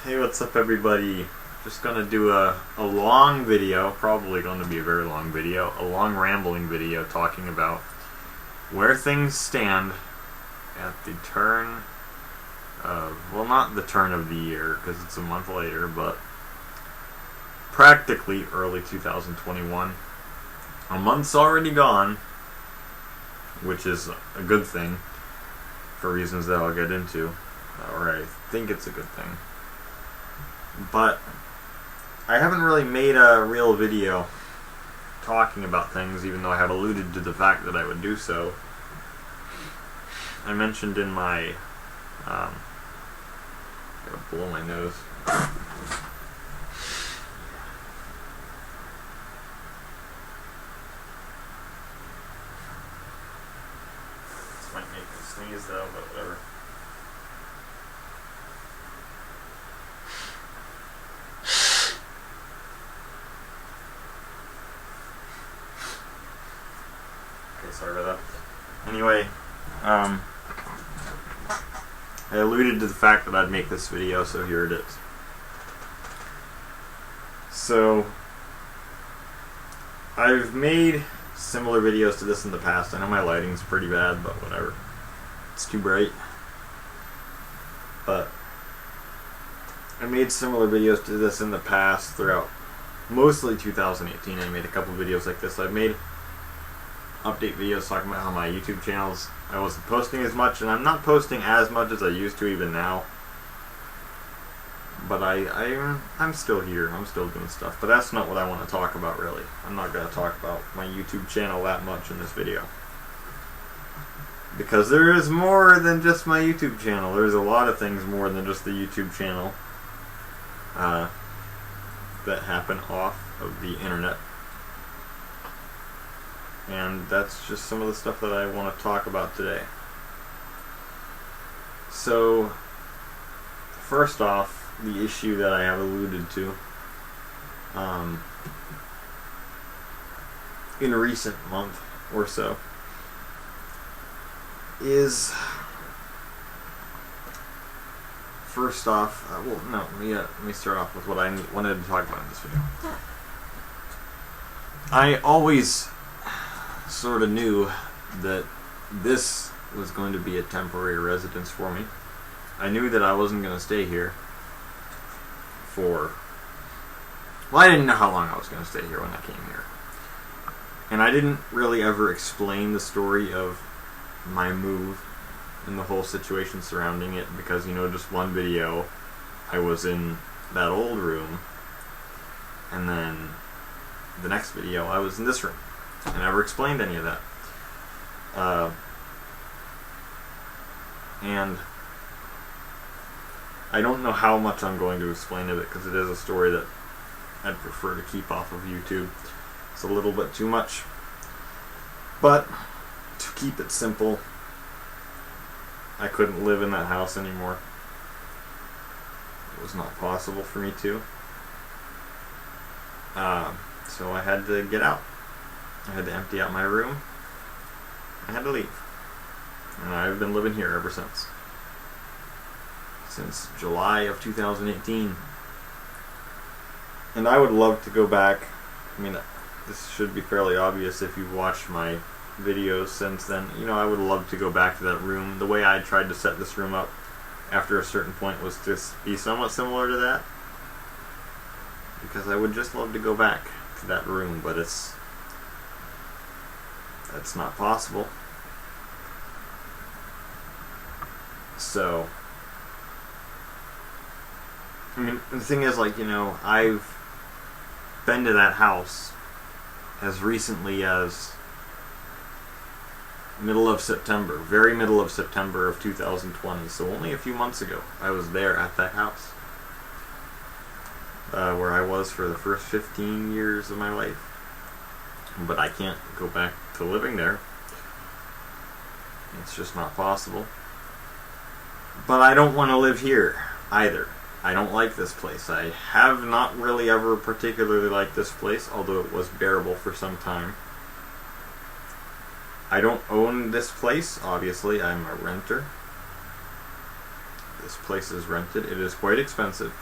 Hey, what's up everybody? Just gonna do a long video, probably going to be a very long video, a long rambling video talking about where things stand at the turn of, well, not the turn of the year because it's a month later, but practically early 2021. A month's already gone, which is a good thing for reasons that I'll get into, or I think it's a good thing. But I haven't really made a real video talking about things, even though I have alluded to the fact that I would do so. I mentioned in my I gotta blow my nose. This might make me sneeze though, but whatever. Sorry about that. Anyway, I alluded to the fact that I'd make this video, so here it is. So, I've made similar videos to this in the past. I know my lighting's pretty bad, but whatever. It's too bright. But I made similar videos to this in the past throughout mostly 2018. I made a couple videos like this. I've made update videos talking about how my YouTube channels, I wasn't posting as much, and I'm not posting as much as I used to even now. But I'm still here. I'm still doing stuff. But that's not what I want to talk about, really. I'm not going to talk about my YouTube channel that much in this video. Because there is more than just my YouTube channel. There's a lot of things more than just the YouTube channel that happen off of the internet. And that's just some of the stuff that I want to talk about today. So, first off, the issue that I have alluded to in a recent month or so is, first off, let me start off with what I wanted to talk about in this video. I always sort of knew that this was going to be a temporary residence for me. I knew that I wasn't going to stay here for, well, I didn't know how long I was going to stay here when I came here. And I didn't really ever explain the story of my move and the whole situation surrounding it, because, you know, just one video I was in that old room, and then the next video I was in this room. I never explained any of that. And I don't know how much I'm going to explain of it, because it is a story that I'd prefer to keep off of YouTube. It's a little bit too much. But to keep it simple, I couldn't live in that house anymore. It was not possible for me to. So I had to get out. I had to empty out my room. I had to leave. And I've been living here ever since. Since July of 2018. And I would love to go back. I mean, this should be fairly obvious if you've watched my videos since then. You know, I would love to go back to that room. The way I tried to set this room up after a certain point was to be somewhat similar to that. Because I would just love to go back to that room, but that's not possible. So, I mean, the thing is, like, you know, I've been to that house as recently as middle of September, very middle of September of 2020, so only a few months ago I was there at that house, where I was for the first 15 years of my life. But I can't go back to living there. It's just not possible. But I don't want to live here either. I don't like this place. I have not really ever particularly liked this place, although it was bearable for some time. I don't own this place, obviously. I'm a renter. This place is rented. It is quite expensive.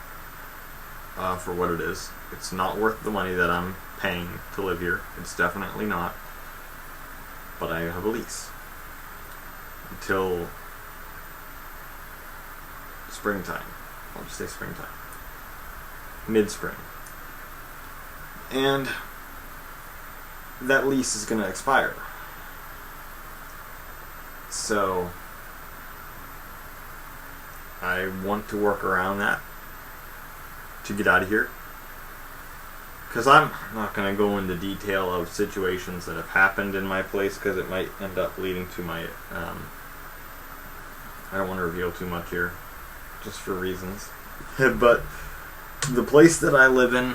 for what it is. It's not worth the money that I'm paying to live here. It's definitely not. But I have a lease until springtime. I'll just say springtime. Mid-spring. And that lease is going to expire. So I want to work around that to get out of here. Because I'm not going to go into detail of situations that have happened in my place, because it might end up leading to my... I don't want to reveal too much here, just for reasons. But the place that I live in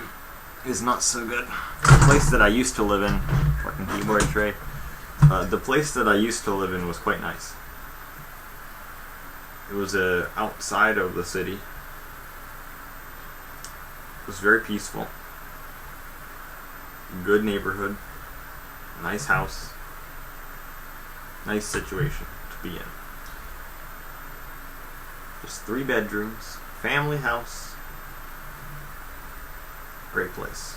is not so good. The place that I used to live in... Fucking keyboard tray. The place that I used to live in was quite nice. It was outside of the city. It was very peaceful. Good neighborhood. Nice house. Nice situation to be in. Just 3 bedrooms. Family house. Great place.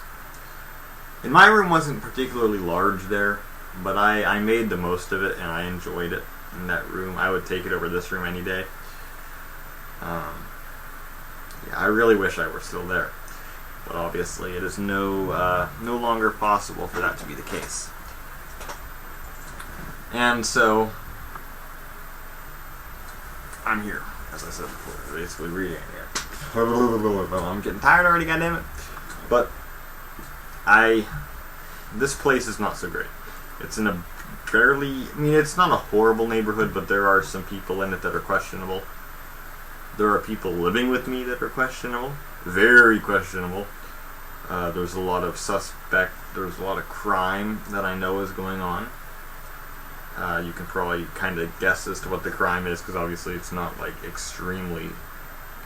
And my room wasn't particularly large there, but I made the most of it and I enjoyed it in that room. I would take it over this room any day. Yeah, I really wish I were still there. But obviously it is no longer possible for that to be the case. And so, I'm here, as I said before, basically reading here. I'm getting tired already, goddammit. But, this place is not so great. It's in a fairly, it's not a horrible neighborhood, but there are some people in it that are questionable. There are people living with me that are questionable. Very questionable. There's a lot of there's a lot of crime that I know is going on. You can probably kind of guess as to what the crime is, because obviously it's not like extremely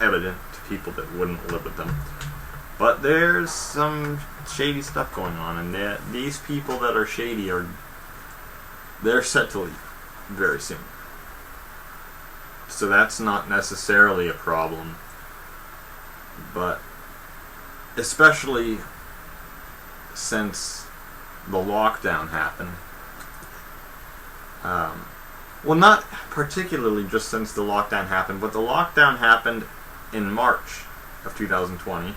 evident to people that wouldn't live with them. But there's some shady stuff going on, and these people that are shady they're set to leave very soon. So that's not necessarily a problem, but especially since the lockdown happened. Well, not particularly just since the lockdown happened, but the lockdown happened in March of 2020.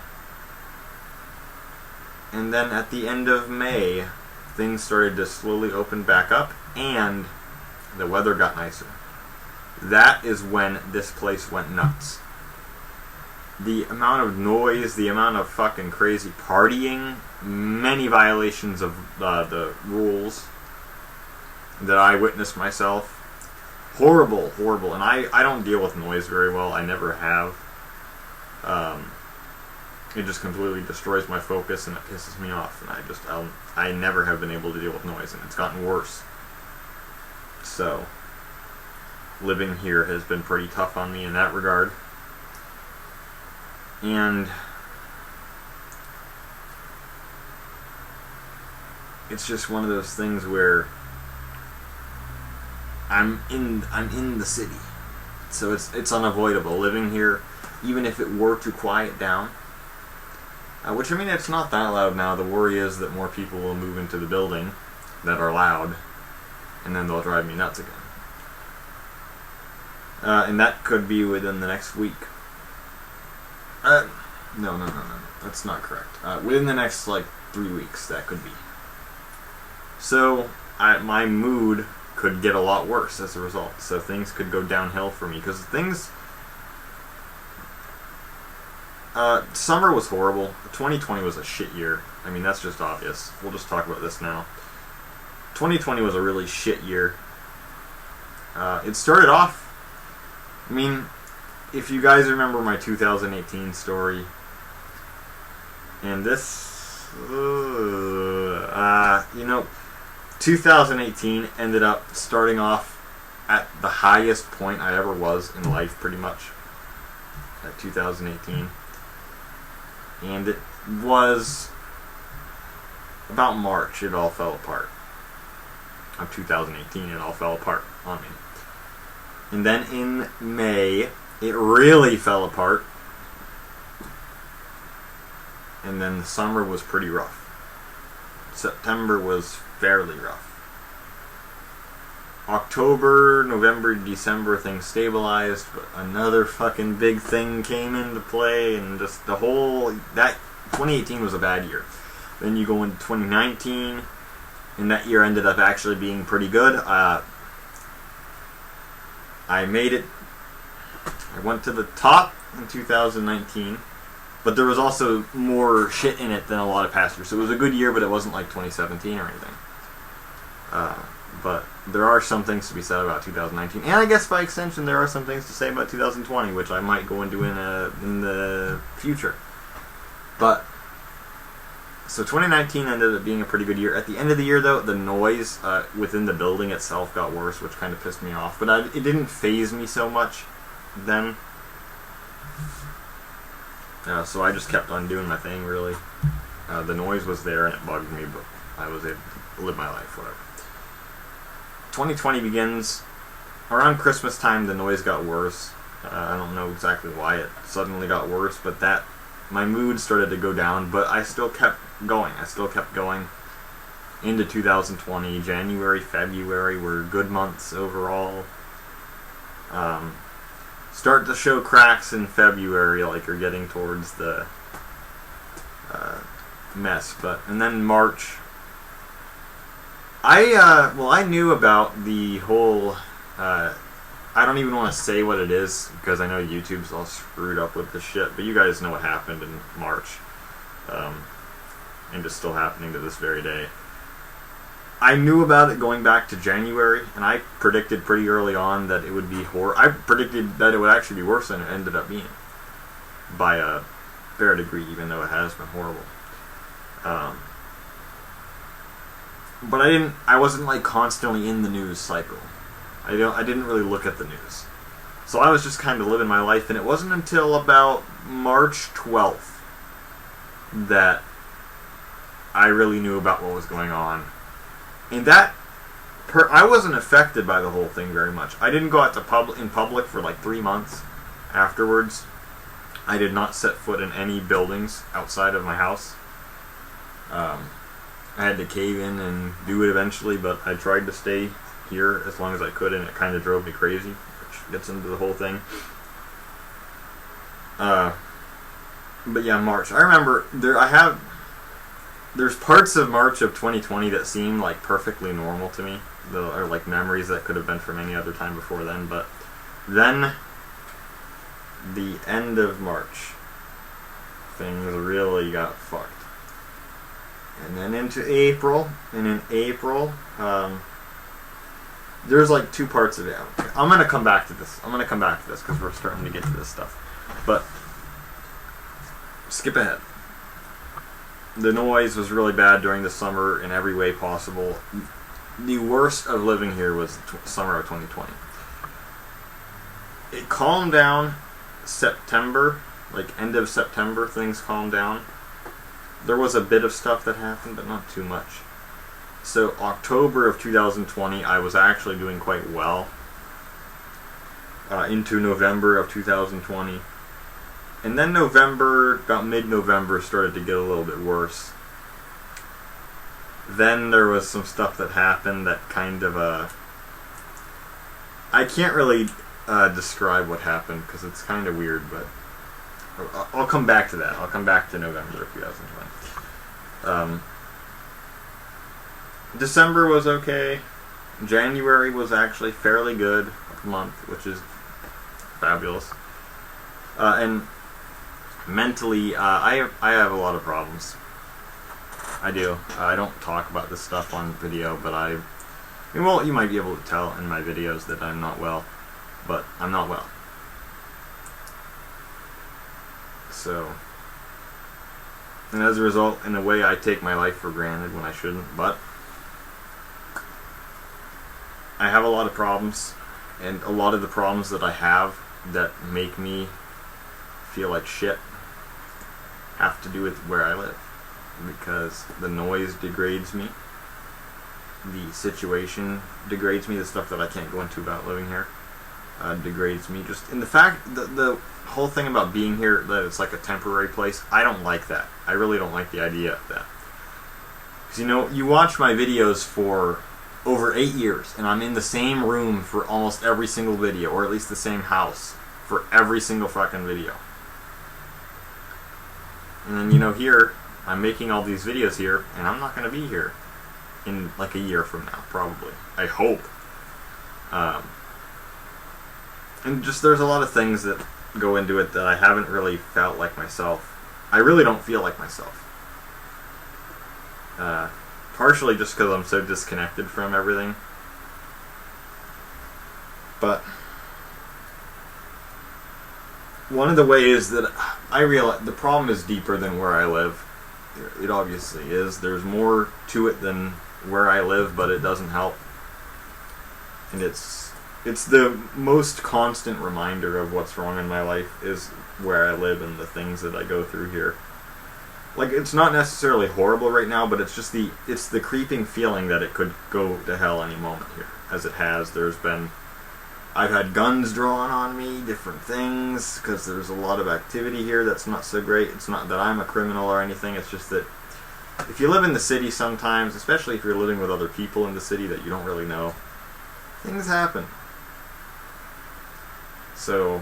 And then at the end of May, things started to slowly open back up, and the weather got nicer. That is when this place went nuts. The amount of noise, the amount of fucking crazy partying, many violations of the rules that I witnessed myself. Horrible, horrible. And I don't deal with noise very well. I never have. It just completely destroys my focus and it pisses me off. And I never have been able to deal with noise, and it's gotten worse. So, living here has been pretty tough on me in that regard. And it's just one of those things where I'm in the city, so it's unavoidable living here, even if it were to quiet down. Which, it's not that loud now. The worry is that more people will move into the building that are loud, and then they'll drive me nuts again. And that could be within the next week. No. That's not correct. Within the next, 3 weeks, that could be. So, my mood could get a lot worse as a result. So things could go downhill for me. Because summer was horrible. 2020 was a shit year. That's just obvious. We'll just talk about this now. 2020 was a really shit year. It started off... if you guys remember my 2018 story, and this... 2018 ended up starting off at the highest point I ever was in life, pretty much. At 2018. And it was about March, it all fell apart. Of 2018, it all fell apart on me. And then in May, it really fell apart. and then the summer was pretty rough. September was fairly rough. October, November, December, things stabilized, but another fucking big thing came into play, and just the whole, that 2018 was a bad year. Then you go into 2019, and that year ended up actually being pretty good. I made it. I went to the top in 2019, but there was also more shit in it than a lot of past years. So it was a good year, but it wasn't like 2017 or anything. But there are some things to be said about 2019, and I guess by extension there are some things to say about 2020, which I might go into in the future. But so 2019 ended up being a pretty good year. At the end of the year, though, the noise within the building itself got worse, which kind of pissed me off. But it didn't faze me so much then. So I just kept on doing my thing, really. The noise was there and it bugged me, but I was able to live my life, whatever. 2020 begins. Around Christmas time, the noise got worse. I don't know exactly why it suddenly got worse, but my mood started to go down, but I still kept going. Into 2020. January, February were good months overall. Start to show cracks in February, like you're getting towards the mess. And then March, I knew about the whole, I don't even want to say what it is, because I know YouTube's all screwed up with this shit, but you guys know what happened in March, and it's still happening to this very day. I knew about it going back to January, and I predicted pretty early on that it would be I predicted that it would actually be worse than it ended up being, by a fair degree, even though it has been horrible. But I wasn't like constantly in the news cycle. I didn't really look at the news. So I was just kind of living my life, and it wasn't until about March 12th that I really knew about what was going on. And I wasn't affected by the whole thing very much. I didn't go out in public for like 3 months afterwards. I did not set foot in any buildings outside of my house. I had to cave in and do it eventually, but I tried to stay here as long as I could, and it kind of drove me crazy, which gets into the whole thing. But yeah, March. I remember there's parts of March of 2020 that seem like perfectly normal to me, or like memories that could have been from any other time before then. But then the end of March, things really got fucked. And then into April, and in April, there's like two parts of it. I'm gonna come back to this because we're starting to get to this stuff. But skip ahead. The noise was really bad during the summer in every way possible. The worst of living here was the summer of 2020. It calmed down September, like end of September, things calmed down. There was a bit of stuff that happened, but not too much. So October of 2020, I was actually doing quite well. Into November of 2020. And then about mid-November, started to get a little bit worse. Then there was some stuff that happened that kind of, I can't really describe what happened because it's kind of weird, but I'll come back to that. I'll come back to November of 2020. December was okay. January was actually fairly good month, which is fabulous. And mentally, I have a lot of problems. I do. I don't talk about this stuff on video, but you might be able to tell in my videos that I'm not well, but I'm not well. So, and as a result, in a way, I take my life for granted when I shouldn't, but I have a lot of problems, and a lot of the problems that I have that make me feel like shit have to do with where I live, because the noise degrades me, the situation degrades me, the stuff that I can't go into about living here. degrades me. Just in the fact that the whole thing about being here, that it's like a temporary place, I don't like that. I really don't like the idea of that. Because, you know, you watch my videos for over 8 years, and I'm in the same room for almost every single video, or at least the same house for every single fucking video. And then, you know, here, I'm making all these videos here, and I'm not going to be here in like a year from now, probably. I hope. And just there's a lot of things that go into it that I haven't really felt like myself. I really don't feel like myself. Partially just because I'm so disconnected from everything. But one of the ways that I realize the problem is deeper than where I live. It obviously is. There's more to it than where I live, but it doesn't help. And it's the most constant reminder of what's wrong in my life is where I live and the things that I go through here. Like, it's not necessarily horrible right now, but it's the creeping feeling that it could go to hell any moment here, as it has. I've had guns drawn on me, different things, because there's a lot of activity here that's not so great. It's not that I'm a criminal or anything, it's just that if you live in the city sometimes, especially if you're living with other people in the city that you don't really know, things happen. So,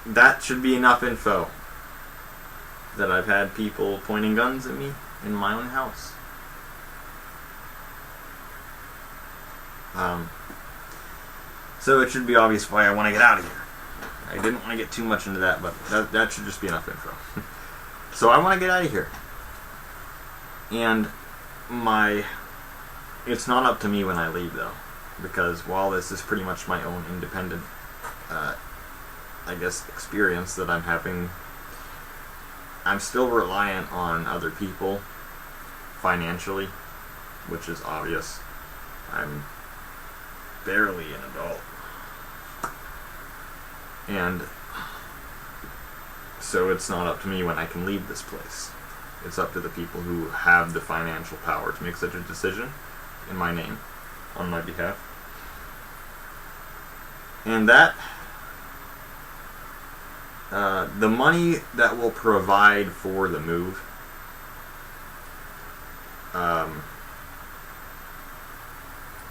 that should be enough info. That I've had people pointing guns at me in my own house. So it should be obvious why I want to get out of here. I didn't want to get too much into that, but that should just be enough info. So I want to get out of here. And it's not up to me when I leave, though. Because while this is pretty much my own independent, I guess, experience that I'm having, I'm still reliant on other people financially, which is obvious. I'm barely an adult. And so it's not up to me when I can leave this place. It's up to the people who have the financial power to make such a decision in my name, on my behalf. And that the money that will provide for the move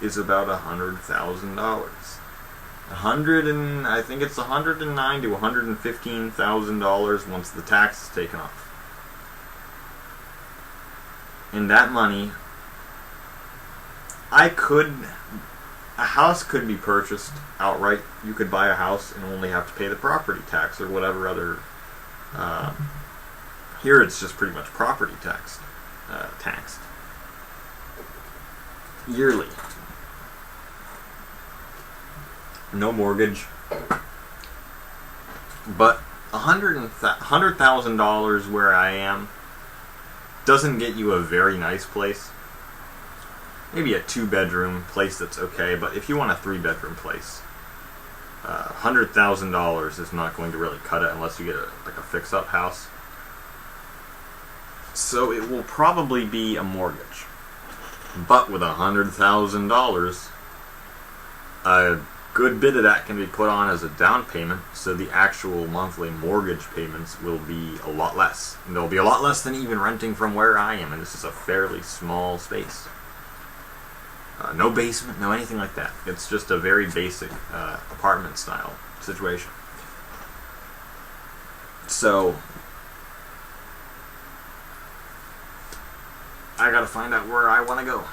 is about $100,000. I think it's $109,000 to $115,000 once the tax is taken off. And that money, a house could be purchased outright. You could buy a house and only have to pay the property tax or whatever other. Here it's just pretty much property taxed yearly. No mortgage. But $100,000 where I am doesn't get you a very nice place. Maybe a 2-bedroom place that's okay, but if you want a 3-bedroom place, $100,000 is not going to really cut it unless you get a fix-up house. So it will probably be a mortgage. But with $100,000, a good bit of that can be put on as a down payment, so the actual monthly mortgage payments will be a lot less. And they'll be a lot less than even renting from where I am, and this is a fairly small space. No basement, no anything like that. It's just a very basic apartment style situation. So I gotta find out where I want to go.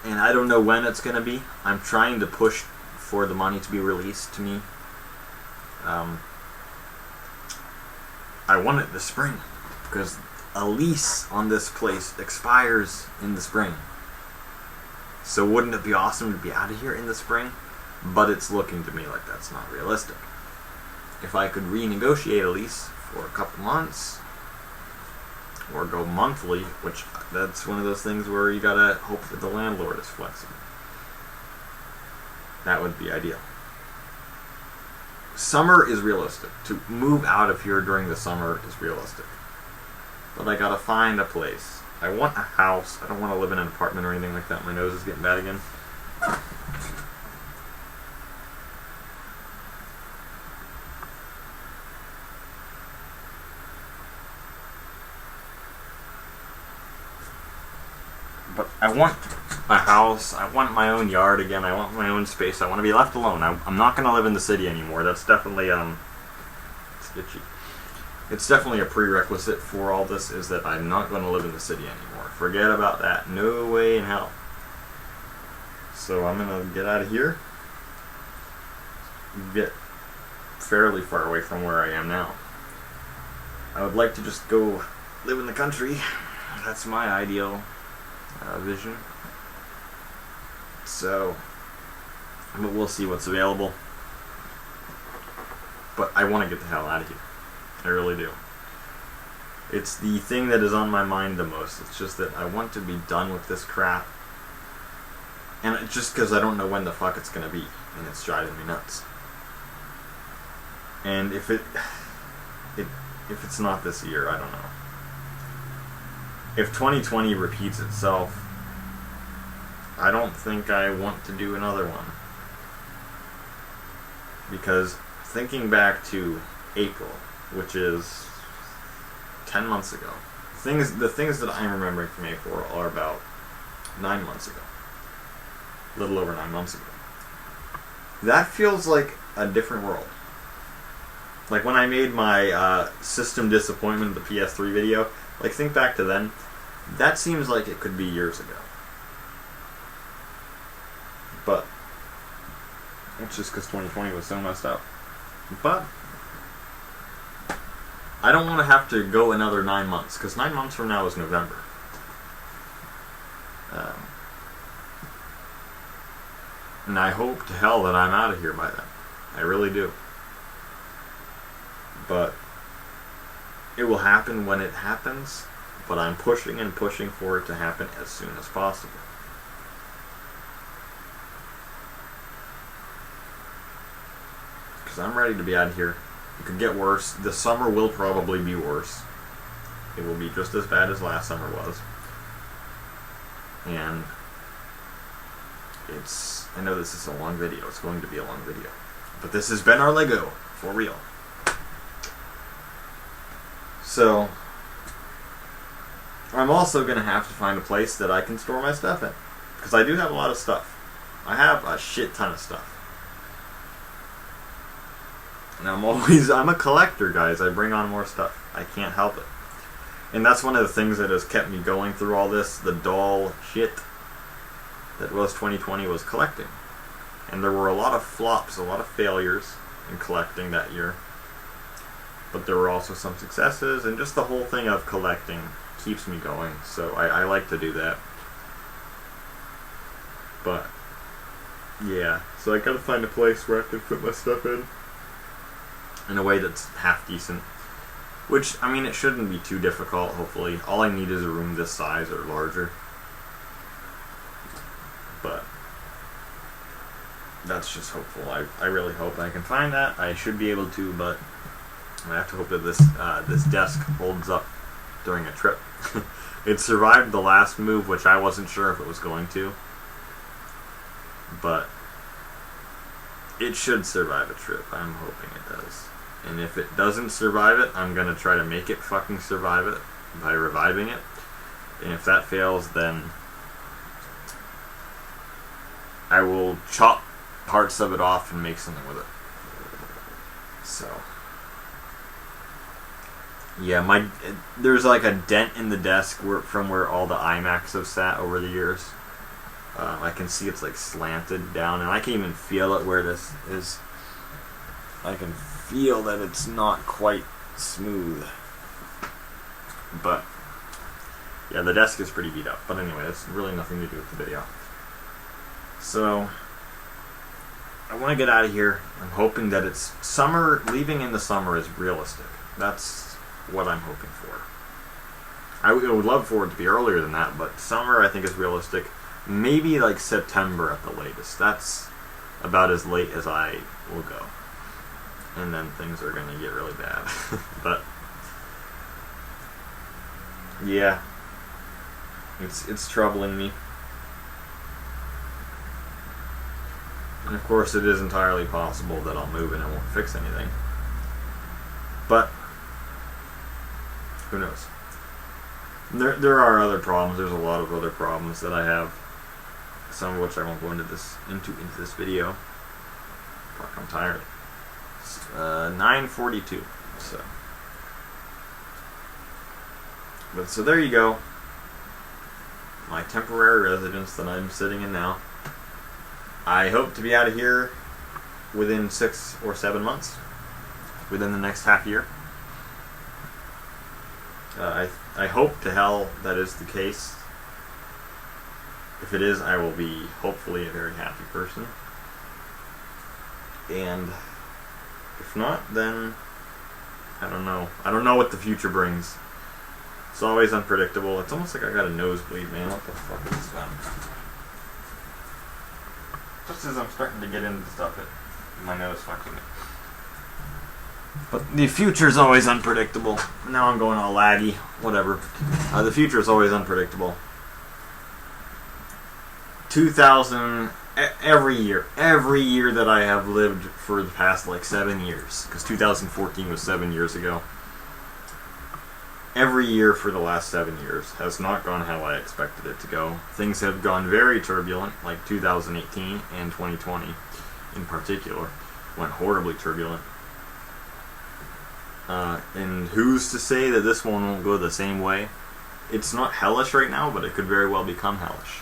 And I don't know when it's going to be. I'm trying to push for the money to be released to me. I want it this spring, because a lease on this place expires in the spring. So wouldn't it be awesome to be out of here in the spring? But it's looking to me like that's not realistic. If I could renegotiate a lease for a couple months, or go monthly, which that's one of those things where you gotta hope that the landlord is flexible. That would be ideal. Summer is realistic. To move out of here during the summer is realistic. But I gotta find a place. I want a house. I don't want to live in an apartment or anything like that. My nose is getting bad again. I want a house. I want my own yard again. I want my own space. I want to be left alone. I'm not going to live in the city anymore. That's definitely sketchy. It's definitely a prerequisite for all this, is that I'm not going to live in the city anymore. Forget about that. No way in hell. So I'm going to get out of here. Get fairly far away from where I am now. I would like to just go live in the country. That's my ideal vision. So, but we'll see what's available. But I want to get the hell out of here. I really do. It's the thing that is on my mind the most. It's just that I want to be done with this crap. And it's just because I don't know when the fuck it's going to be. And it's driving me nuts. And if it's not this year, I don't know. If 2020 repeats itself, I don't think I want to do another one. Because thinking back to April, which is 10 months ago, the things that I'm remembering from April are about 9 months ago. A little over 9 months ago. That feels like a different world. Like when I made my system disappointment, the PS3 video, like think back to then, that seems like it could be years ago. But it's just because 2020 was so messed up. But I don't want to have to go another 9 months, because 9 months from now is November. And I hope to hell that I'm out of here by then. I really do. But it will happen when it happens, but I'm pushing and pushing for it to happen as soon as possible. Because I'm ready to be out of here. It could get worse. The summer will probably be worse. It will be just as bad as last summer was. And I know this is a long video. It's going to be a long video. But this has been our Lego, for real. So, I'm also going to have to find a place that I can store my stuff in. Because I do have a lot of stuff. I have a shit ton of stuff. And I'm a collector, guys. I bring on more stuff. I can't help it. And that's one of the things that has kept me going through all this. The dull shit that was 2020 was collecting. And there were a lot of flops, a lot of failures in collecting that year. But there were also some successes, and just the whole thing of collecting keeps me going. So I like to do that. But yeah, so I gotta find a place where I can put my stuff in a way that's half decent. Which, I mean, it shouldn't be too difficult, hopefully. All I need is a room this size or larger. But that's just hopeful. I really hope I can find that. I should be able to, but I have to hope that this desk holds up during a trip. It survived the last move, which I wasn't sure if it was going to. But it should survive a trip. I'm hoping it does. And if it doesn't survive it, I'm going to try to make it fucking survive it by reviving it. And if that fails, then I will chop parts of it off and make something with it. So yeah, there's like a dent in the desk from where all the iMacs have sat over the years. I can see it's like slanted down, and I can even feel it where this is. I can feel that it's not quite smooth. But yeah, the desk is pretty beat up. But anyway, that's really nothing to do with the video. So I want to get out of here. I'm hoping that it's summer. Leaving in the summer is realistic. That's what I'm hoping for. I would love for it to be earlier than that, but summer I think is realistic. Maybe like September at the latest. That's about as late as I will go. And then things are going to get really bad. But yeah, it's troubling me. And of course it is entirely possible that I'll move and it won't fix anything. But who knows? There are other problems. There's a lot of other problems that I have, some of which I won't go into this video. Fuck, I'm tired. It's 9:42. So there you go. My temporary residence that I'm sitting in now. I hope to be out of here within 6 or 7 months, within the next half year. I hope to hell that is the case. If it is, I will be hopefully a very happy person. And if not, then I don't know. I don't know what the future brings. It's always unpredictable. It's almost like I got a nosebleed, man. What the fuck is this? Just as I'm starting to get into stuff, my nose fucks with me. But the future's always unpredictable. Now I'm going all laggy. Whatever. The future's always unpredictable. 2000, every year that I have lived for the past like 7 years, because 2014 was 7 years ago. Every year for the last 7 years has not gone how I expected it to go. Things have gone very turbulent, like 2018 and 2020 in particular went horribly turbulent. And who's to say that this one won't go the same way? It's not hellish right now, but it could very well become hellish.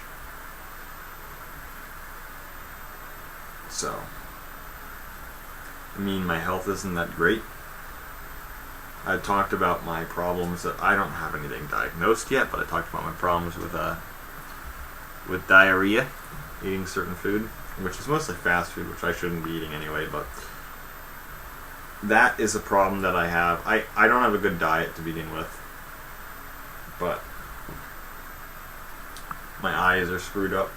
So, I mean, my health isn't that great. I talked about my problems that I don't have anything diagnosed yet, but I talked about my problems with diarrhea, eating certain food, which is mostly fast food, which I shouldn't be eating anyway, but that is a problem that I have. I don't have a good diet to begin with, but my eyes are screwed up.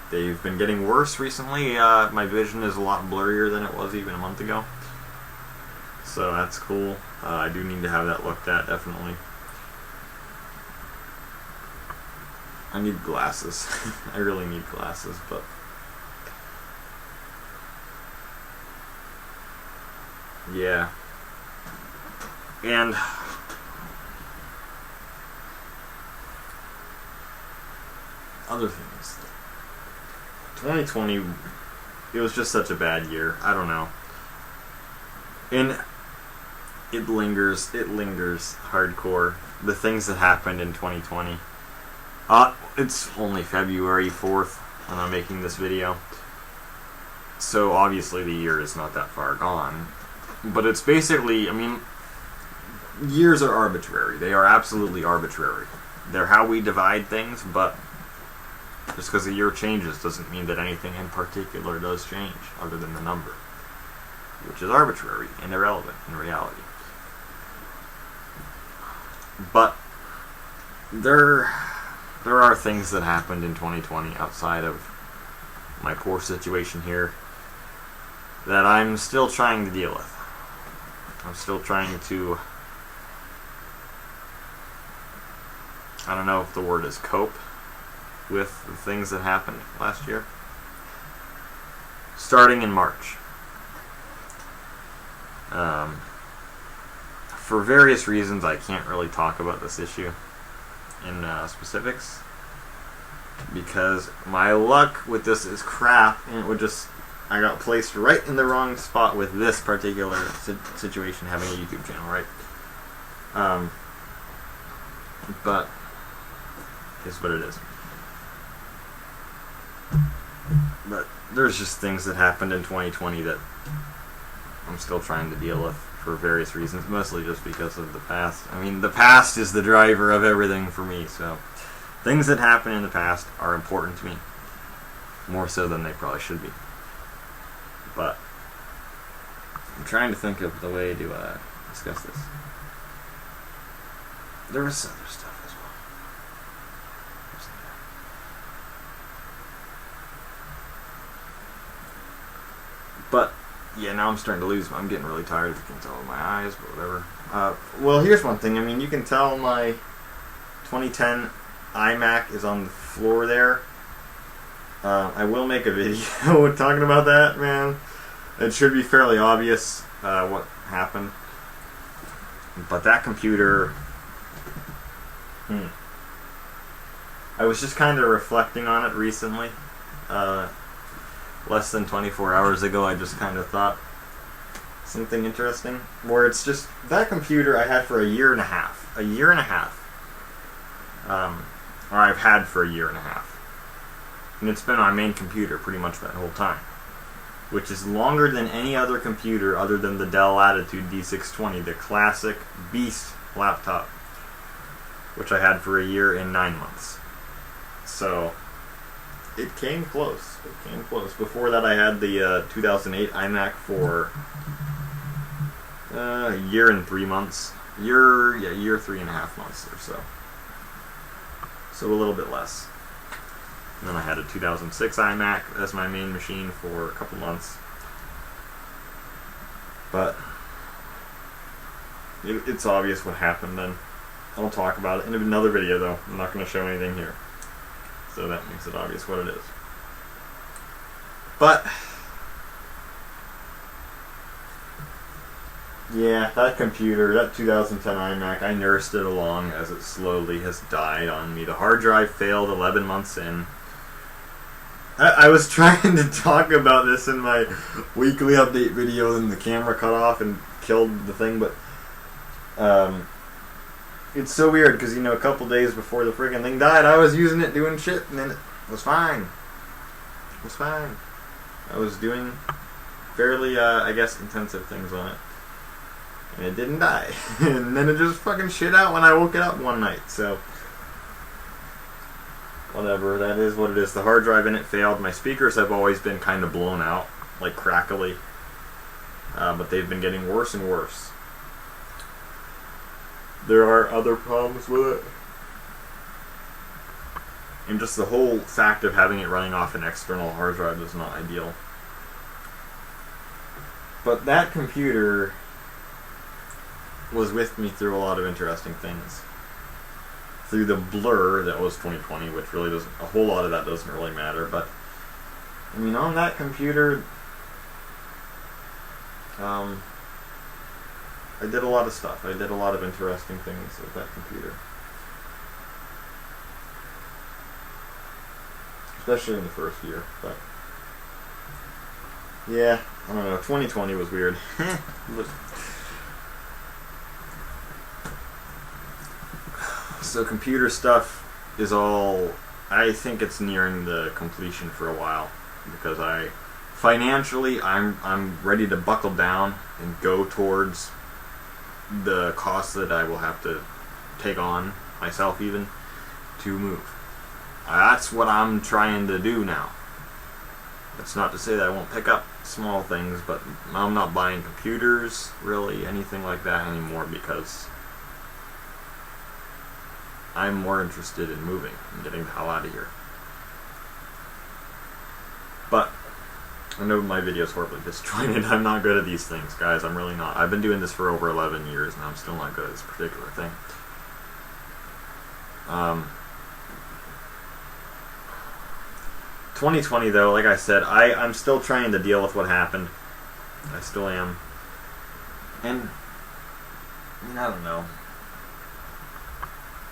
They've been getting worse recently. My vision is a lot blurrier than it was even a month ago. So that's cool. I do need to have that looked at, definitely. I need glasses. I really need glasses, but yeah. And other things. 2020, it was just such a bad year. I don't know. And it lingers hardcore. The things that happened in 2020. It's only February 4th when I'm making this video. So obviously the year is not that far gone. But it's basically, I mean, years are arbitrary. They are absolutely arbitrary. They're how we divide things, but just because a year changes doesn't mean that anything in particular does change, other than the number, which is arbitrary and irrelevant in reality. But there are things that happened in 2020 outside of my poor situation here that I'm still trying to deal with. I'm still trying to, I don't know if the word is cope with the things that happened last year. Starting in March. For various reasons, I can't really talk about this issue in specifics, because my luck with this is crap, and it would just, I got placed right in the wrong spot with this particular situation, having a YouTube channel, right? But it's what it is. But there's just things that happened in 2020 that I'm still trying to deal with for various reasons, mostly just because of the past. I mean, the past is the driver of everything for me, so things that happen in the past are important to me, more so than they probably should be. But I'm trying to think of the way to discuss this. There was other stuff as well. But yeah, now I'm starting to lose. I'm getting really tired, if you can tell with my eyes, but whatever. Well, here's one thing. I mean, you can tell my 2010 iMac is on the floor there. I will make a video talking about that, man. It should be fairly obvious what happened. But that computer I was just kind of reflecting on it recently. Less than 24 hours ago, I just kind of thought something interesting. Where it's just, that computer I had for a year and a half. A year and a half. Or I've had for a year and a half. And it's been my main computer pretty much that whole time. Which is longer than any other computer other than the Dell Latitude D620, the classic beast laptop, which I had for a year and 9 months. So, it came close. It came close. Before that, I had the 2008 iMac for a year and 3 months. Year 3.5 months or so. So a little bit less. And then I had a 2006 iMac as my main machine for a couple months. But it's obvious what happened then. I'll talk about it in another video though. I'm not going to show anything here. So that makes it obvious what it is. But yeah, that computer, that 2010 iMac, I nursed it along as it slowly has died on me. The hard drive failed 11 months in. I was trying to talk about this in my weekly update video, and the camera cut off and killed the thing, but it's so weird because, you know, a couple days before the friggin' thing died, I was using it doing shit, and then it was fine. It was fine. I was doing fairly, I guess, intensive things on it. And it didn't die. And then it just fucking shit out when I woke it up one night, so whatever, that is what it is. The hard drive in it failed. My speakers have always been kind of blown out, like crackly, but they've been getting worse and worse. There are other problems with it. And just the whole fact of having it running off an external hard drive is not ideal. But that computer was with me through a lot of interesting things. Through the blur that was 2020, which really doesn't, a whole lot of that doesn't really matter, but I mean, on that computer, I did a lot of stuff. I did a lot of interesting things with that computer. Especially in the first year, but yeah, I don't know, 2020 was weird. So computer stuff is all, I think it's nearing the completion for a while, because financially I'm ready to buckle down and go towards the costs that I will have to take on myself even to move. That's what I'm trying to do now. That's not to say that I won't pick up small things, but I'm not buying computers, really, anything like that anymore, because I'm more interested in moving and getting the hell out of here. But I know my video is horribly disjointed. I'm not good at these things, guys. I'm really not. I've been doing this for over 11 years, and I'm still not good at this particular thing. 2020, though, like I said, I'm still trying to deal with what happened. I still am. And I mean, I don't know.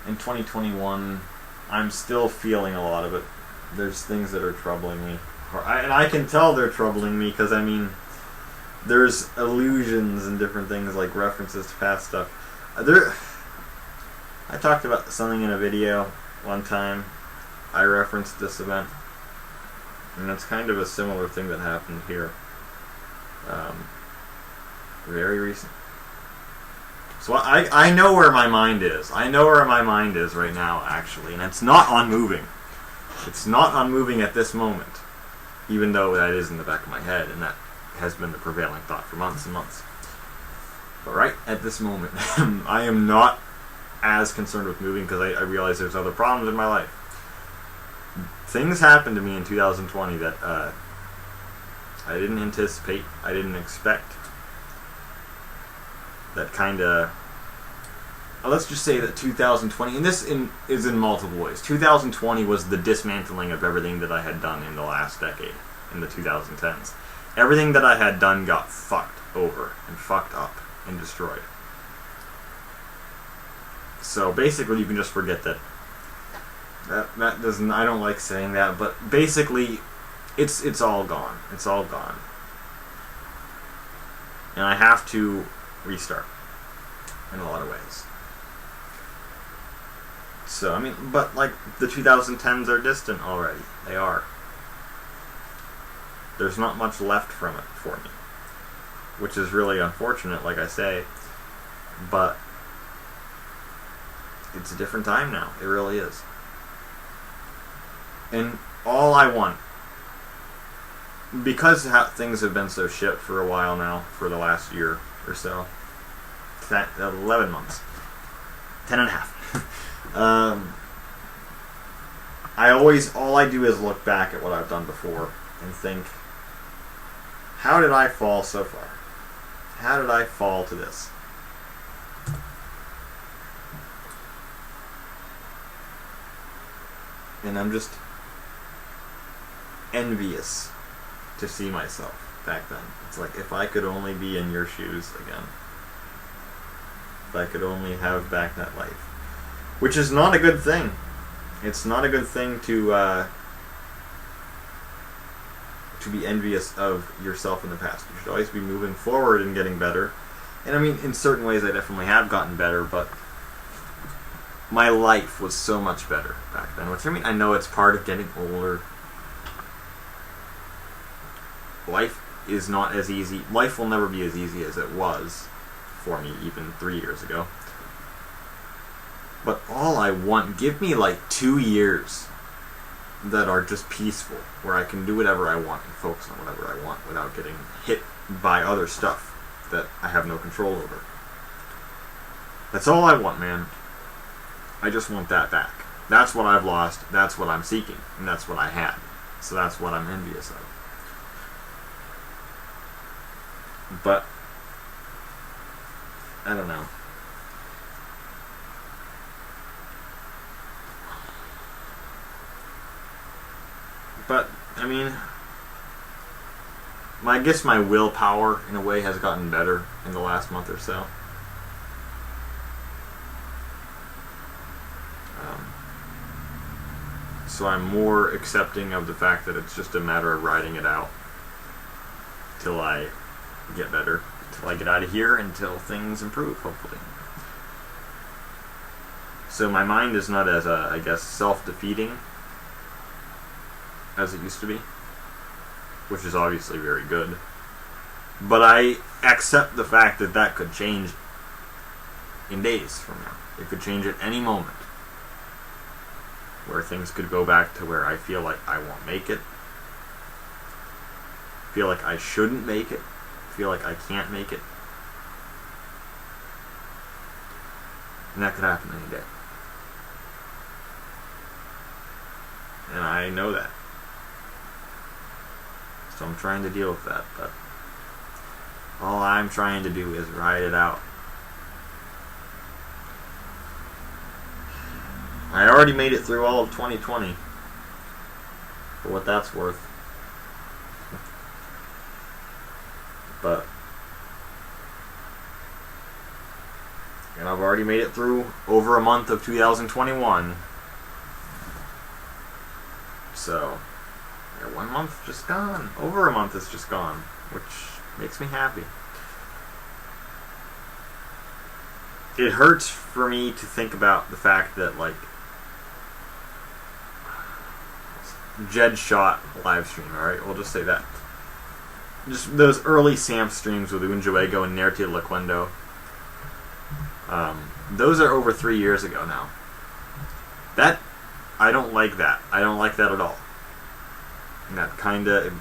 In 2021, I'm still feeling a lot of it. There's things that are troubling me. And I can tell they're troubling me because, I mean, there's allusions and different things like references to past stuff. I talked about something in a video one time. I referenced this event. And it's kind of a similar thing that happened here. Very recent. So I know where my mind is. I know where my mind is right now, actually. And it's not on moving. It's not on moving at this moment. Even though that is in the back of my head, and that has been the prevailing thought for months and months. But right at this moment, I am not as concerned with moving because I realize there's other problems in my life. Things happened to me in 2020 that I didn't anticipate, I didn't expect. That kind of... let's just say that 2020, and this is in multiple ways. 2020 was the dismantling of everything that I had done in the last decade, in the 2010s. Everything that I had done got fucked over and fucked up and destroyed. So basically, you can just forget that. That doesn't. I don't like saying that, but basically, it's all gone. It's all gone, and I have to restart in a lot of ways. So I mean, but like the 2010s are distant already. They are. There's not much left from it for me, which is really unfortunate, like I say, but it's a different time now. It really is. And all I want, because things have been so shit for a while now, for the last year or so, 11 months, 10 and a half, all I do is look back at what I've done before and think, how did I fall so far? How did I fall to this? And I'm just envious to see myself back then. It's like, if I could only be in your shoes again. If I could only have back that life. Which is not a good thing. It's not a good thing to be envious of yourself in the past. You should always be moving forward and getting better. And I mean, in certain ways I definitely have gotten better, but my life was so much better back then. Which, I mean, I know it's part of getting older. Life is not as easy. Life will never be as easy as it was for me even 3 years ago. But all I want, give me like 2 years that are just peaceful, where I can do whatever I want and focus on whatever I want without getting hit by other stuff that I have no control over. That's all I want, man. I just want that back. That's what I've lost, that's what I'm seeking, and that's what I had. So that's what I'm envious of. But I don't know. But I mean, I guess my willpower in a way has gotten better in the last month or so. So I'm more accepting of the fact that it's just a matter of riding it out till I get better, till I get out of here, until things improve, hopefully. So my mind is not as, I guess, self-defeating as it used to be, which is obviously very good. But I accept the fact that that could change in days from now. It could change at any moment, where things could go back to where I feel like I won't make it, feel like I shouldn't make it, feel like I can't make it. And that could happen any day. And I know that. So I'm trying to deal with that, but all I'm trying to do is ride it out. I already made it through all of 2020, for what that's worth. But, and I've already made it through over a month of 2021. So, yeah, 1 month just gone. Over a month is just gone, which makes me happy. It hurts for me to think about the fact that, like, Jed Shot live stream, alright? We'll just say that. Just those early SAMP streams with Unjuego and Nerte Lequendo. Those are over 3 years ago now. That, I don't like that. I don't like that at all. And that kinda,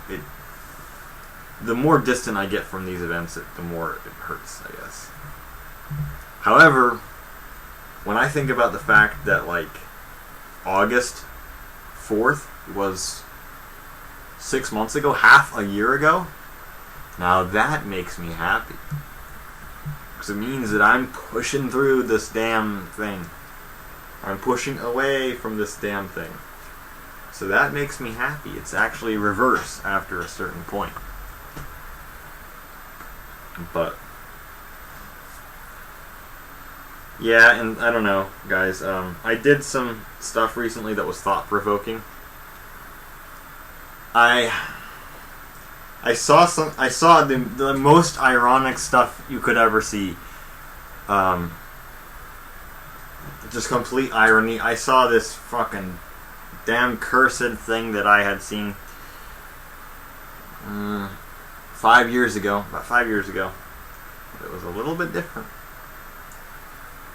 the more distant I get from these events, the more it hurts, I guess. However, when I think about the fact that, like, August 4th was 6 months ago, half a year ago, now that makes me happy. Because it means that I'm pushing through this damn thing. I'm pushing away from this damn thing. So that makes me happy. It's actually reverse after a certain point. But Yeah, and I don't know, guys. I did some stuff recently that was thought provoking. I I saw the most ironic stuff you could ever see. Um, just complete irony. I saw this fucking damn cursed thing that I had seen 5 years ago. About 5 years ago. It was a little bit different.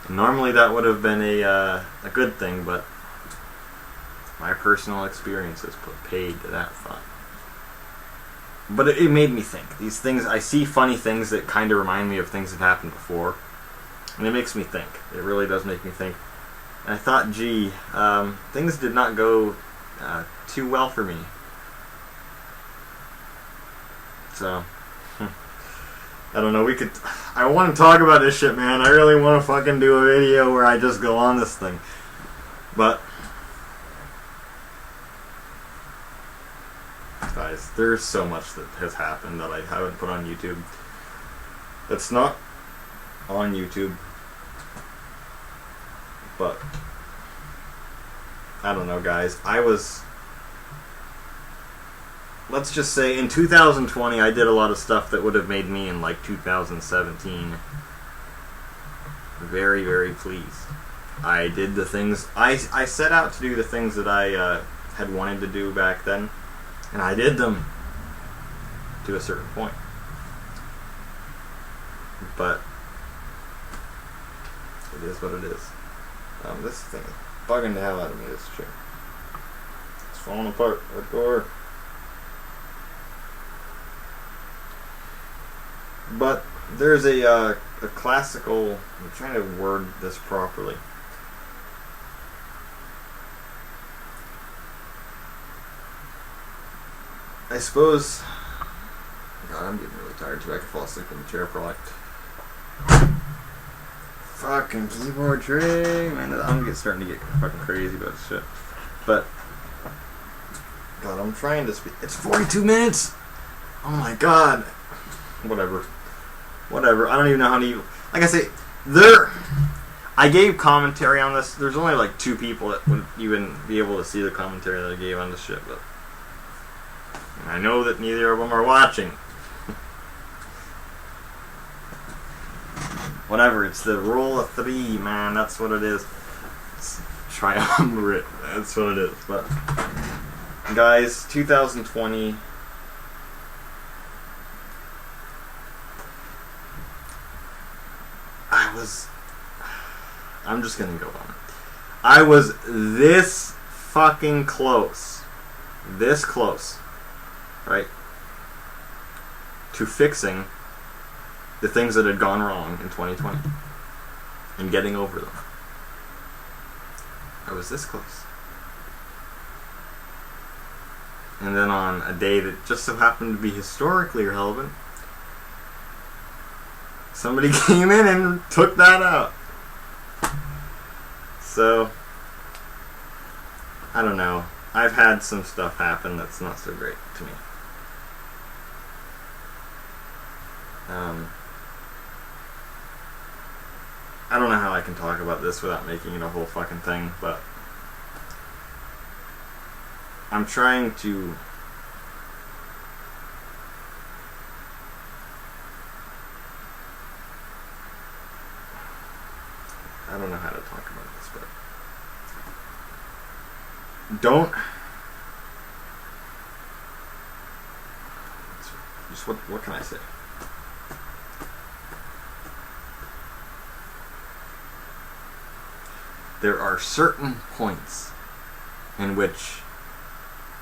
Normally that would have been a good thing, but my personal experiences put paid to that thought. But it made me think. These things, I see funny things that kind of remind me of things that happened before, and it makes me think. It really does make me think. And I thought, gee, things did not go too well for me. So, I don't know, I want to talk about this shit, man. I really want to fucking do a video where I just go on this thing. But, guys, there's so much that has happened that I haven't put on YouTube. It's not on YouTube. But, I don't know, guys. Let's just say in 2020 I did a lot of stuff that would have made me in like 2017 very, very pleased. I did the things I set out to do, the things that I had wanted to do back then, and I did them to a certain point. But it is what it is. This thing is bugging the hell out of me, this chair. It's falling apart. Let go. But there's a classical. I'm trying to word this properly. I suppose. God, I'm getting really tired too. I could fall asleep in the chair probably. Fucking keyboard tray, man. I'm starting to get fucking crazy about this shit. But God, I'm trying to speak. It's 42 minutes. Oh my God. Whatever. I don't even know how to. Like I say, I gave commentary on this. There's only like 2 people that would even be able to see the commentary that I gave on this shit, but I know that neither of them are watching. Whatever. It's the rule of 3, man. That's what it is. It's triumvirate. That's what it is. But guys, 2020. I'm just gonna go on. I was this fucking close. This close. Right? To fixing the things that had gone wrong in 2020. And getting over them. I was this close. And then on a day that just so happened to be historically relevant, somebody came in and took that out. So, I don't know. I've had some stuff happen that's not so great to me. I don't know how I can talk about this without making it a whole fucking thing, but I'm trying to I don't know how to talk about this, but don't just what can I say? There are certain points in which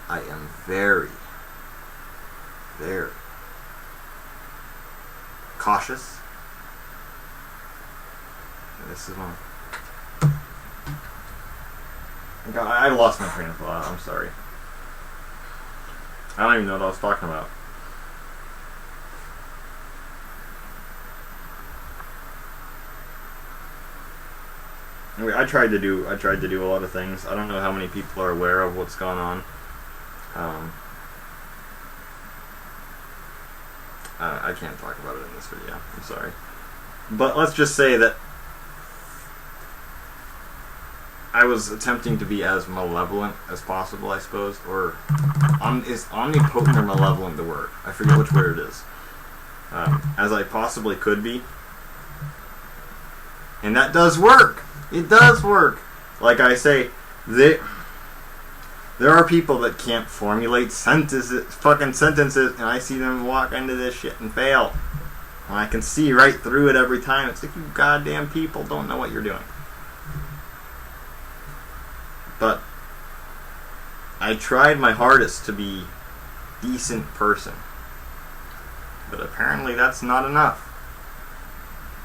I am very, very cautious. And this is one. I lost my train of thought. I'm sorry. I don't even know what I was talking about. Anyway, I tried to do a lot of things. I don't know how many people are aware of what's gone on. I can't talk about it in this video. I'm sorry. But let's just say that I was attempting to be as malevolent as possible, I suppose, or is omnipotent or malevolent the word? I forget which word it is. As I possibly could be. And that does work. It does work. Like I say, there are people that can't formulate fucking sentences, and I see them walk into this shit and fail. And I can see right through it every time. It's like, you goddamn people don't know what you're doing. But I tried my hardest to be a decent person. But apparently that's not enough.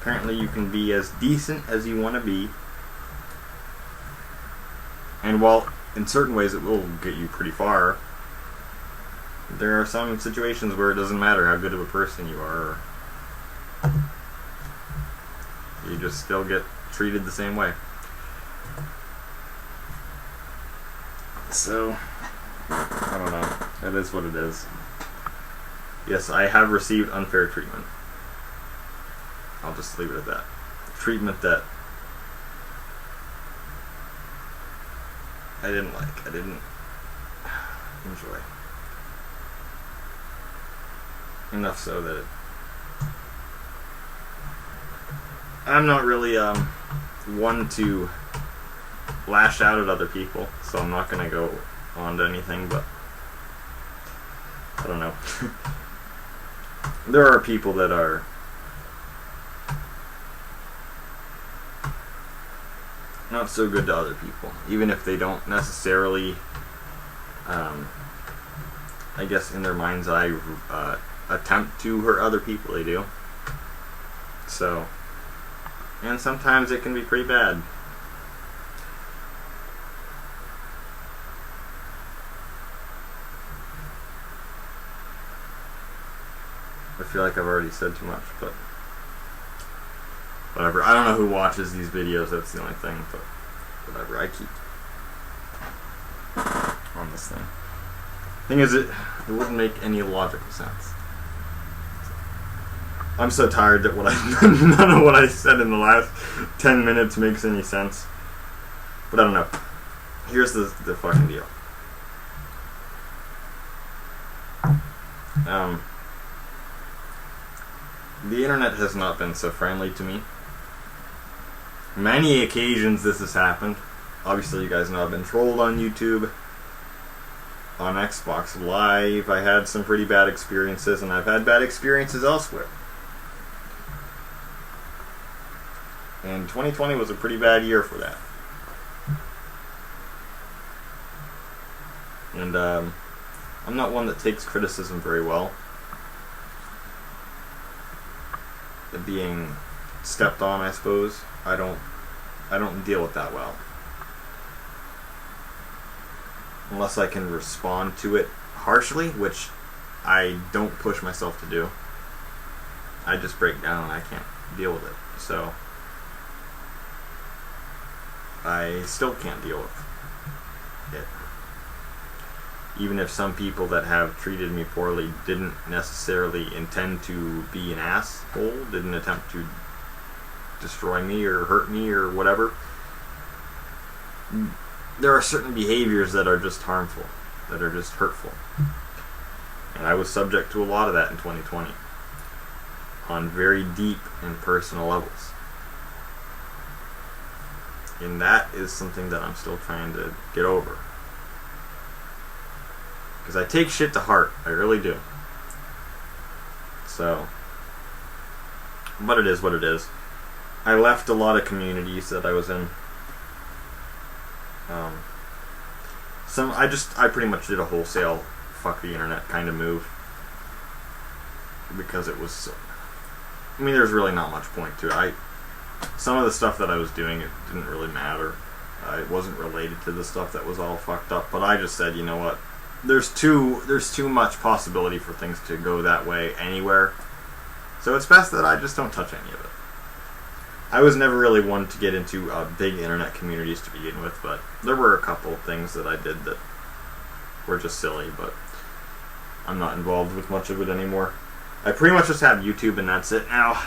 Apparently you can be as decent as you want to be. And while in certain ways it will get you pretty far, there are some situations where it doesn't matter how good of a person you are. You just still get treated the same way. So, I don't know. It is what it is. Yes, I have received unfair treatment. I'll just leave it at that. Treatment that I didn't like. I didn't enjoy. Enough so that I'm not really one to lash out at other people, so I'm not going to go on to anything, but I don't know. There are people that are not so good to other people, even if they don't necessarily, I guess in their mind's eye, attempt to hurt other people. They do. So, and sometimes it can be pretty bad. I feel like I've already said too much, but whatever. I don't know who watches these videos, that's the only thing, but whatever. I keep on this thing. Thing is, it wouldn't make any logical sense. I'm so tired that none of what I said in the last 10 minutes makes any sense. But I don't know. Here's the fucking deal. The internet has not been so friendly to me. Many occasions this has happened. Obviously, you guys know I've been trolled on YouTube. On Xbox Live, I had some pretty bad experiences, and I've had bad experiences elsewhere. And 2020 was a pretty bad year for that. And I'm not one that takes criticism very well. Being stepped on, I suppose. I don't deal with that well. Unless I can respond to it harshly, which I don't push myself to do. I just break down and I can't deal with it. So I still can't deal with it. Even if some people that have treated me poorly didn't necessarily intend to be an asshole, didn't attempt to destroy me or hurt me or whatever, there are certain behaviors that are just harmful, that are just hurtful. And I was subject to a lot of that in 2020 on very deep and personal levels. And that is something that I'm still trying to get over. Because I take shit to heart. I really do. So, but it is what it is. I left a lot of communities that I was in. I pretty much did a wholesale fuck the internet kind of move. Because it was, there's really not much point to it. Some of the stuff that I was doing, it didn't really matter. It wasn't related to the stuff that was all fucked up. But I just said, you know what? There's too much possibility for things to go that way anywhere. So it's best that I just don't touch any of it. I was never really one to get into big internet communities to begin with, but there were a couple of things that I did that were just silly, but I'm not involved with much of it anymore. I pretty much just have YouTube and that's it now.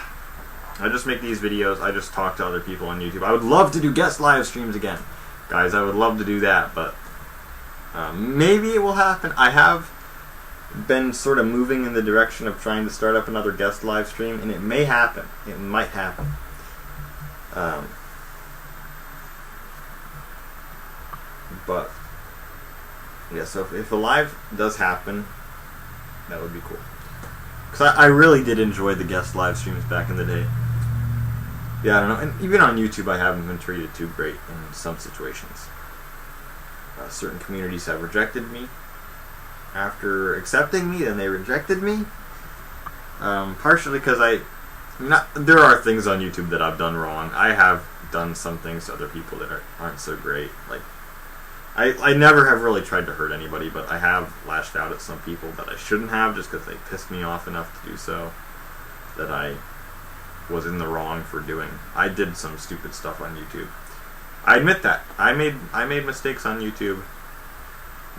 I just make these videos. I just talk to other people on YouTube. I would love to do guest live streams again. Guys, I would love to do that, but maybe it will happen. I have been sort of moving in the direction of trying to start up another guest live stream, and it may happen. It might happen. But yeah, so if a live does happen, that would be cool. Because I really did enjoy the guest live streams back in the day. Yeah, I don't know. And even on YouTube, I haven't been treated too great in some situations. Certain communities have rejected me. After accepting me, then they rejected me. Partially because there are things on YouTube that I've done wrong. I have done some things to other people that aren't so great. Like, I never have really tried to hurt anybody, but I have lashed out at some people that I shouldn't have just because they pissed me off enough to do so. That I was in the wrong for doing. I did some stupid stuff on YouTube. I admit that. I made mistakes on YouTube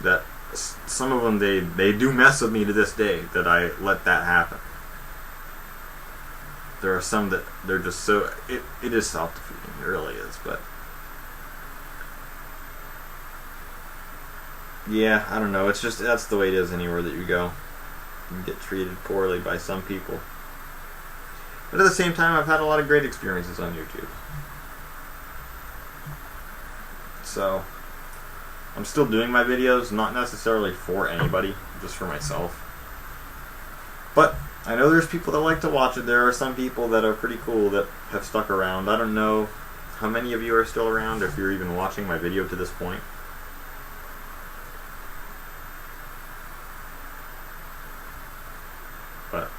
that some of them they do mess with me to this day that I let that happen. There are some that they're just so it is self-defeating. It really is, but yeah, I don't know. It's just that's the way it is anywhere that you go. You get treated poorly by some people. But at the same time, I've had a lot of great experiences on YouTube. So, I'm still doing my videos, not necessarily for anybody, just for myself. But, I know there's people that like to watch it. There are some people that are pretty cool that have stuck around. I don't know how many of you are still around, if you're even watching my video to this point. But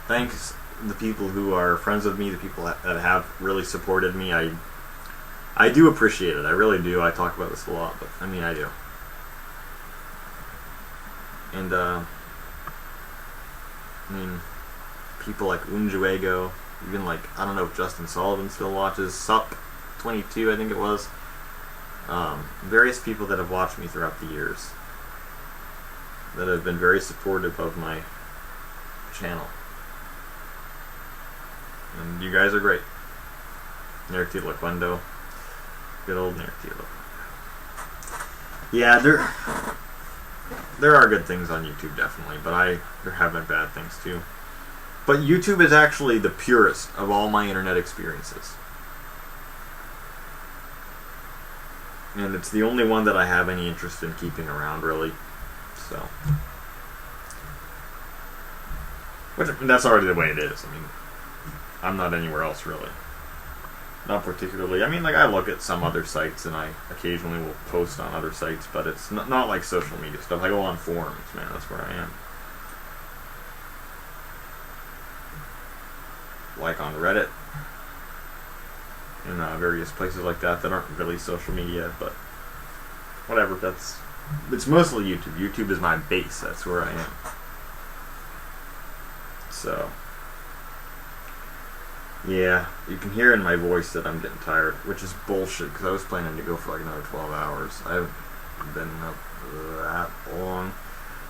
thanks the people who are friends with me, the people that have really supported me. I do appreciate it. I really do. I talk about this a lot, but I mean I do. And I mean people like Unjuego, even like I don't know if Justin Sullivan still watches, Sup22 I think it was. Various people that have watched me throughout the years that have been very supportive of my channel. And you guys are great. Nerti Laquendo. Good old Nerti. Yeah, there are good things on YouTube, definitely, but there have been bad things too. But YouTube is actually the purest of all my internet experiences. And it's the only one that I have any interest in keeping around, really. So, which that's already the way it is. I mean, I'm not anywhere else really. Not particularly. I mean, like I look at some other sites and I occasionally will post on other sites, but it's not like social media stuff. I go on forums, man. That's where I am. Like on Reddit and various places like that aren't really social media, but whatever. It's mostly YouTube. YouTube is my base. That's where I am. So, yeah, you can hear in my voice that I'm getting tired, which is bullshit, because I was planning to go for like another 12 hours. I haven't been up that long.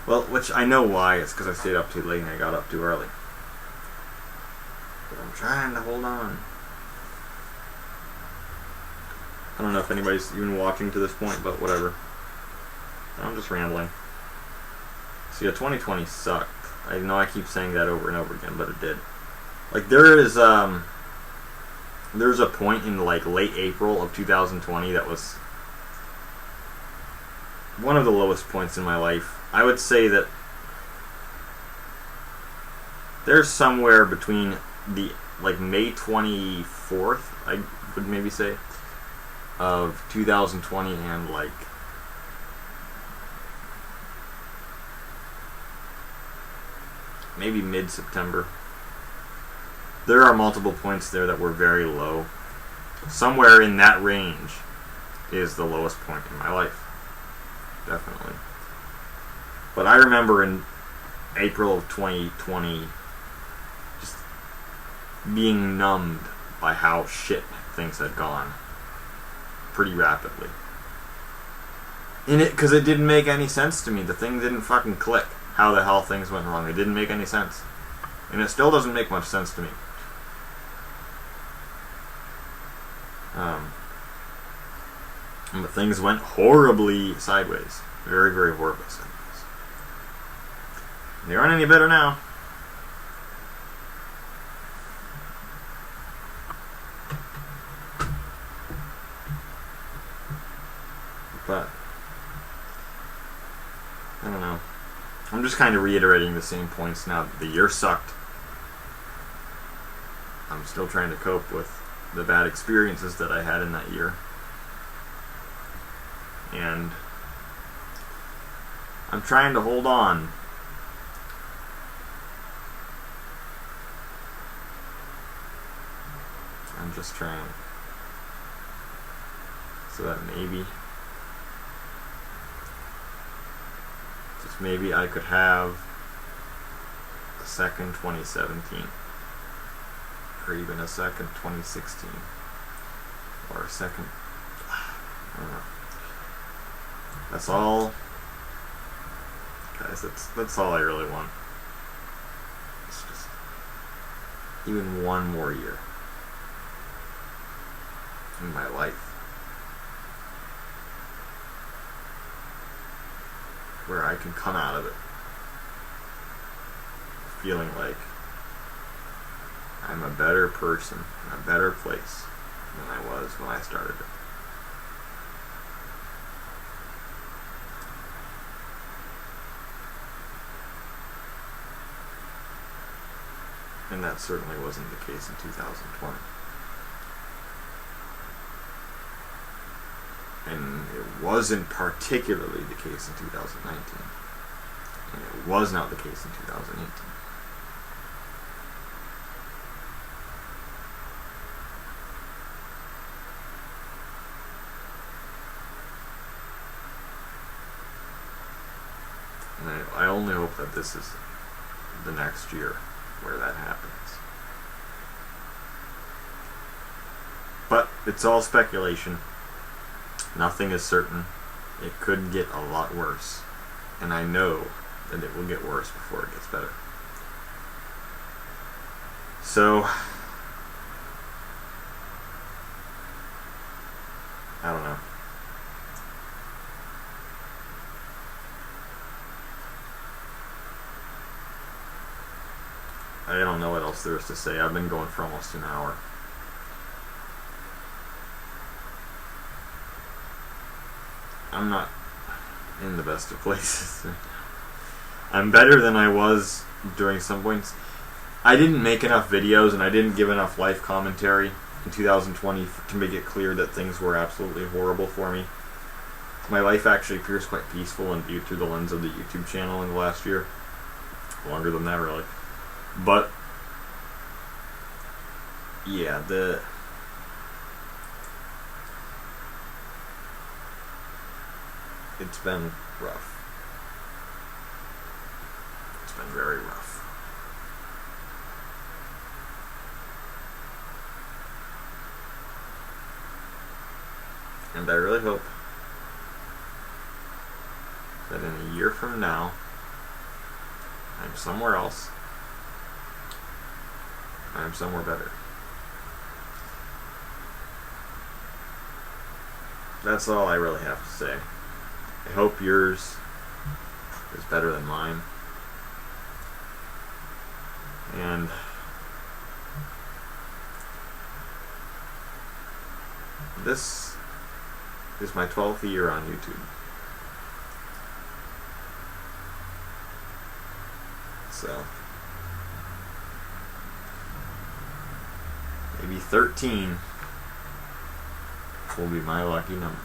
Well, which I know why. It's because I stayed up too late and I got up too early. But I'm trying to hold on. I don't know if anybody's even watching to this point, but whatever. I'm just rambling. So yeah, 2020 sucked. I know I keep saying that over and over again, but it did. Like there's a point in like late April of 2020 that was one of the lowest points in my life. I would say that there's somewhere between the like May 24th, I would maybe say, of 2020 and like maybe mid-September. There are multiple points there that were very low. Somewhere in that range is the lowest point in my life. Definitely. But I remember in April of 2020 just being numbed by how shit things had gone pretty rapidly. Because it didn't make any sense to me. The thing didn't fucking click. How the hell things went wrong. It didn't make any sense. And it still doesn't make much sense to me. But things went horribly sideways. Very, very horribly sideways. They aren't any better now. But I don't know. I'm just kind of reiterating the same points now. The year sucked. I'm still trying to cope with the bad experiences that I had in that year. And I'm trying to hold on. I'm just trying. So that maybe, just maybe I could have a second 2017. Or even a second 2016. Or a second, I don't know. That's all, guys, that's all I really want. It's just even one more year in my life where I can come out of it feeling like I'm a better person, in a better place than I was when I started it. And that certainly wasn't the case in 2020. And it wasn't particularly the case in 2019. And it was not the case in 2018. And I only hope that this is the next year where that happens. But it's all speculation. Nothing is certain. It could get a lot worse. And I know that it will get worse before it gets better. So, I don't know. I don't know what else there is to say. I've been going for almost an hour. I'm not in the best of places. I'm better than I was during some points. I didn't make enough videos and I didn't give enough life commentary in 2020 to make it clear that things were absolutely horrible for me. My life actually appears quite peaceful and viewed through the lens of the YouTube channel in the last year. Longer than that, really. But yeah, it's been rough. It's been very rough. And I really hope that in a year from now, I'm somewhere else. I'm somewhere better. That's all I really have to say. I hope yours is better than mine. And this is my 12th year on YouTube. So maybe 13 will be my lucky number.